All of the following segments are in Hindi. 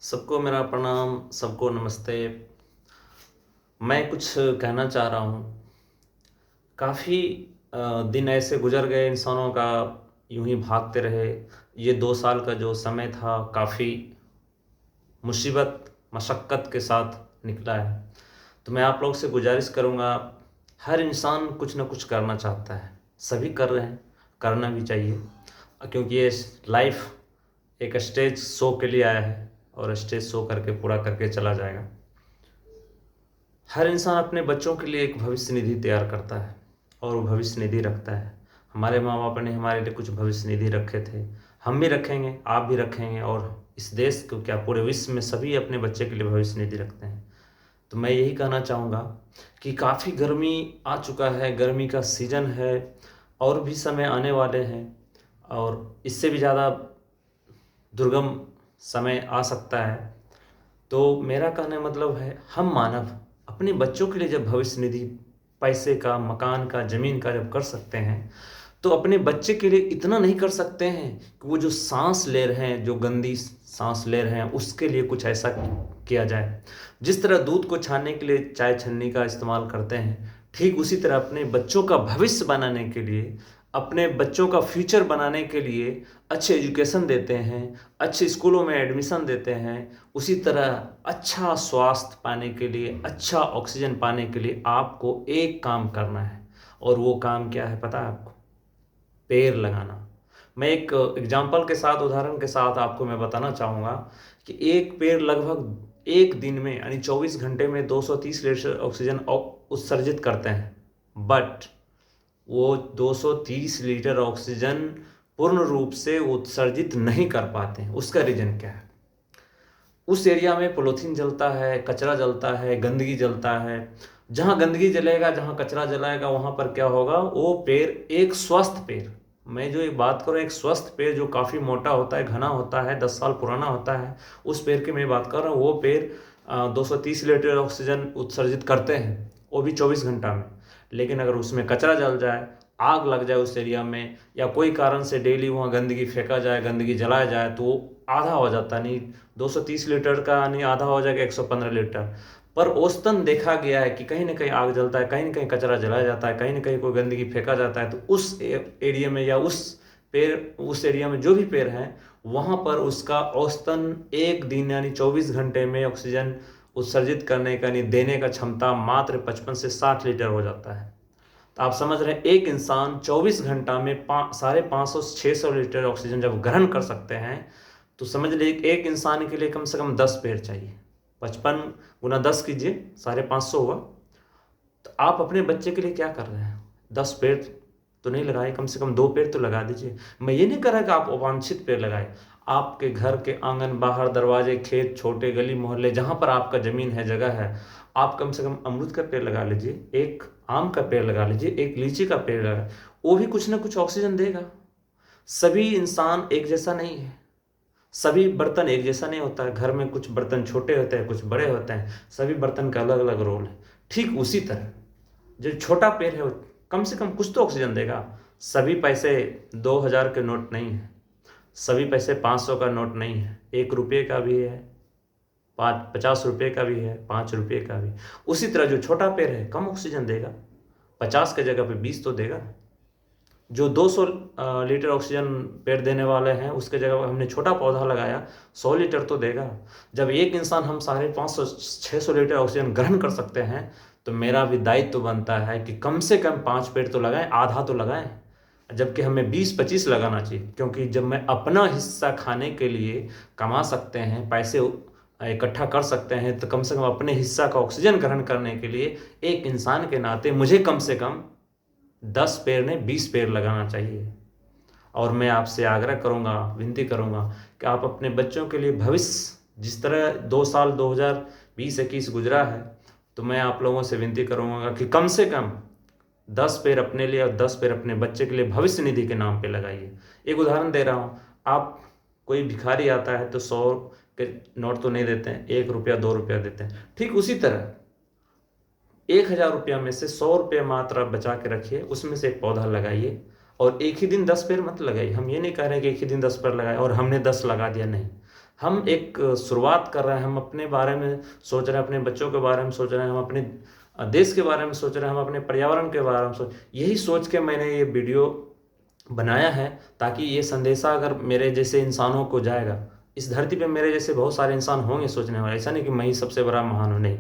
सबको मेरा प्रणाम, सबको नमस्ते। मैं कुछ कहना चाह रहा हूँ। काफ़ी दिन ऐसे गुज़र गए इंसानों का, यूँ ही भागते रहे। ये 2 साल का जो समय था काफ़ी मुसीबत, मशक्क़त के साथ निकला है। तो मैं आप लोग से गुज़ारिश करूँगा, हर इंसान कुछ न कुछ करना चाहता है। सभी कर रहे हैं, करना भी चाहिए क्योंकि ये लाइफ़ एक स्टेज शो के लिए आया है और स्टेज शो करके पूरा करके चला जाएगा। हर इंसान अपने बच्चों के लिए एक भविष्य निधि तैयार करता है और वो भविष्य निधि रखता है। हमारे माँ बाप ने हमारे लिए कुछ भविष्य निधि रखे थे, हम भी रखेंगे, आप भी रखेंगे और इस देश को क्या पूरे विश्व में सभी अपने बच्चे के लिए भविष्य निधि रखते हैं। तो मैं यही कहना चाहूँगा कि काफ़ी गर्मी आ चुका है, गर्मी का सीज़न है और भी समय आने वाले हैं और इससे भी ज़्यादा दुर्गम समय आ सकता है। तो मेरा कहने का मतलब है, हम मानव अपने बच्चों के लिए जब भविष्य निधि पैसे का, मकान का, ज़मीन का जब कर सकते हैं, तो अपने बच्चे के लिए इतना नहीं कर सकते हैं कि वो जो साँस ले रहे हैं, जो गंदी साँस ले रहे हैं, उसके लिए कुछ ऐसा किया जाए। जिस तरह दूध को छानने के लिए चाय छन्नी का इस्तेमाल करते हैं, ठीक उसी तरह अपने बच्चों का भविष्य बनाने के लिए, अपने बच्चों का फ्यूचर बनाने के लिए अच्छे एजुकेशन देते हैं, अच्छे स्कूलों में एडमिशन देते हैं। उसी तरह अच्छा स्वास्थ्य पाने के लिए, अच्छा ऑक्सीजन पाने के लिए आपको एक काम करना है और वो काम क्या है पता है आपको? पेड़ लगाना। मैं एक एग्जांपल के साथ, उदाहरण के साथ आपको मैं बताना चाहूँगा कि एक पेड़ लगभग 1 दिन में यानी 24 घंटे में 230 लीटर ऑक्सीजन उत्सर्जित करते हैं। बट वो 230 लीटर ऑक्सीजन पूर्ण रूप से उत्सर्जित नहीं कर पाते हैं। उसका रीज़न क्या है? उस एरिया में पॉलीथीन जलता है, कचरा जलता है, गंदगी जलता है। जहाँ गंदगी जलेगा, जहाँ कचरा जलाएगा, वहाँ पर क्या होगा? वो पेड़, एक स्वस्थ पेड़, मैं जो ये बात कर रहा हूँ, एक स्वस्थ पेड़ जो काफ़ी मोटा होता है, घना होता है, 10 साल पुराना होता है, उस पेड़ की मैं बात कर रहा हूँ। वो पेड़ 230 लीटर ऑक्सीजन उत्सर्जित करते हैं, वो भी 24 घंटा में। लेकिन अगर उसमें कचरा जल जाए, आग लग जाए उस एरिया में, या कोई कारण से डेली वहाँ गंदगी फेंका जाए, गंदगी जलाया जाए, तो आधा हो जाता, नहीं 230 लीटर का नहीं, आधा हो जाएगा 115 लीटर। पर औसतन देखा गया है कि कहीं ना कहीं आग जलता है, कहीं ना कहीं कचरा जलाया जाता है, कहीं ना कहीं कोई गंदगी फेंका जाता है। तो उस एरिया में या उस एरिया में जो भी पेड़ हैं, वहाँ पर उसका औसतन एक दिन यानी 24 घंटे में ऑक्सीजन उत्सर्जित करने का, नहीं देने का क्षमता मात्र 55 से 60 लीटर हो जाता है। तो आप समझ रहे हैं, एक इंसान 24 घंटा में 550-600 लीटर ऑक्सीजन जब ग्रहण कर सकते हैं, तो समझ लीजिए एक इंसान के लिए कम से कम 10 पेड़ चाहिए। 55 गुना 10 कीजिए, 550 हुआ। तो आप अपने बच्चे के लिए क्या कर रहे हैं? 10 पेड़ तो नहीं लगाए, कम से कम 2 पेड़ तो लगा दीजिए। मैं ये नहीं कह रहा कि आप अवांछित पेड़ लगाए। आपके घर के आंगन, बाहर, दरवाजे, खेत, छोटे गली मोहल्ले, जहाँ पर आपका ज़मीन है, जगह है, आप कम से कम अमरूद का पेड़ लगा लीजिए, एक आम का पेड़ लगा लीजिए, एक लीची का पेड़ लगा। वो भी कुछ ना कुछ ऑक्सीजन देगा। सभी इंसान एक जैसा नहीं है, सभी बर्तन एक जैसा नहीं होता है। घर में कुछ बर्तन छोटे होते हैं, कुछ बड़े होते हैं, सभी बर्तन का अलग अलग रोल है। ठीक उसी तरह जो छोटा पेड़ है वो कम से कम कुछ तो ऑक्सीजन देगा। सभी पैसे 2000 के नोट नहीं है, सभी पैसे 500 का नोट नहीं है, 1 रुपये का भी है, 50 रुपये का भी है, 5 रुपये का भी। उसी तरह जो छोटा पेड़ है कम ऑक्सीजन देगा, 50 के जगह पे 20 तो देगा। जो 200 लीटर ऑक्सीजन पेड़ देने वाले हैं, उसके जगह पर हमने छोटा पौधा लगाया, 100 लीटर तो देगा। जब एक इंसान हम 550-600 लीटर ऑक्सीजन ग्रहण कर सकते हैं, तो मेरा भी दायित्व तो बनता है कि कम से कम 5 पेड़ तो लगाएं, आधा तो लगाएं। जबकि हमें 20-25 लगाना चाहिए, क्योंकि जब मैं अपना हिस्सा खाने के लिए कमा सकते हैं, पैसे इकट्ठा कर सकते हैं, तो कम से कम अपने हिस्सा का ऑक्सीजन ग्रहण करने के लिए एक इंसान के नाते मुझे कम से कम 10 पेड़ ने 20 पेड़ लगाना चाहिए। और मैं आपसे आग्रह करूंगा, विनती करूंगा कि आप अपने बच्चों के लिए भविष्य, जिस तरह 2 साल 2020-21 गुजरा है, तो मैं आप लोगों से विनती करूंगा कि कम से कम 10 पेड़ अपने लिए और 10 पेड़ अपने बच्चे के लिए भविष्य निधि के नाम पे लगाइए। एक उदाहरण दे रहा हूँ, आप, कोई भिखारी आता है तो 100 के नोट तो नहीं देते हैं, 1 रुपया 2 रुपया देते हैं। ठीक उसी तरह 1000 रुपया में से 100 रुपये मात्रा बचा के रखिए, उसमें से एक पौधा लगाइए। और एक ही दिन 10 पेड़ मत लगाइए। हम ये नहीं कह रहे कि एक ही दिन 10 पेड़ लगाए और हमने 10 लगा दिया, नहीं। हम एक शुरुआत कर रहे हैं, हम अपने बारे में सोच रहे हैं, अपने बच्चों के बारे में सोच रहे हैं, हम अपने देश के बारे में सोच रहे हैं, हम अपने पर्यावरण के बारे में यही सोच के मैंने ये वीडियो बनाया है, ताकि ये संदेशा अगर मेरे जैसे इंसानों को जाएगा, इस धरती पे मेरे जैसे बहुत सारे इंसान होंगे सोचने वाले। ऐसा नहीं कि मैं ही सबसे बड़ा महान हूँ, नहीं,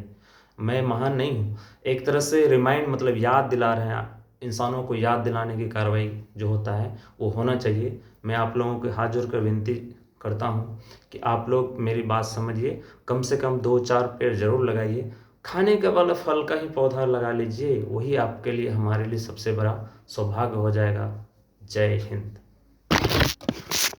मैं महान नहीं हूँ। एक तरह से रिमाइंड मतलब याद दिला रहे हैं, इंसानों को याद दिलाने की कार्रवाई जो होता है वो होना चाहिए। मैं आप लोगों के हाथ जोड़ कर विनती करता हूँ कि आप लोग मेरी बात समझिए, कम से कम 2-4 पेड़ ज़रूर लगाइए। खाने का वाला फल का ही पौधा लगा लीजिए, वही आपके लिए हमारे लिए सबसे बड़ा सौभाग्य हो जाएगा। जय हिंद।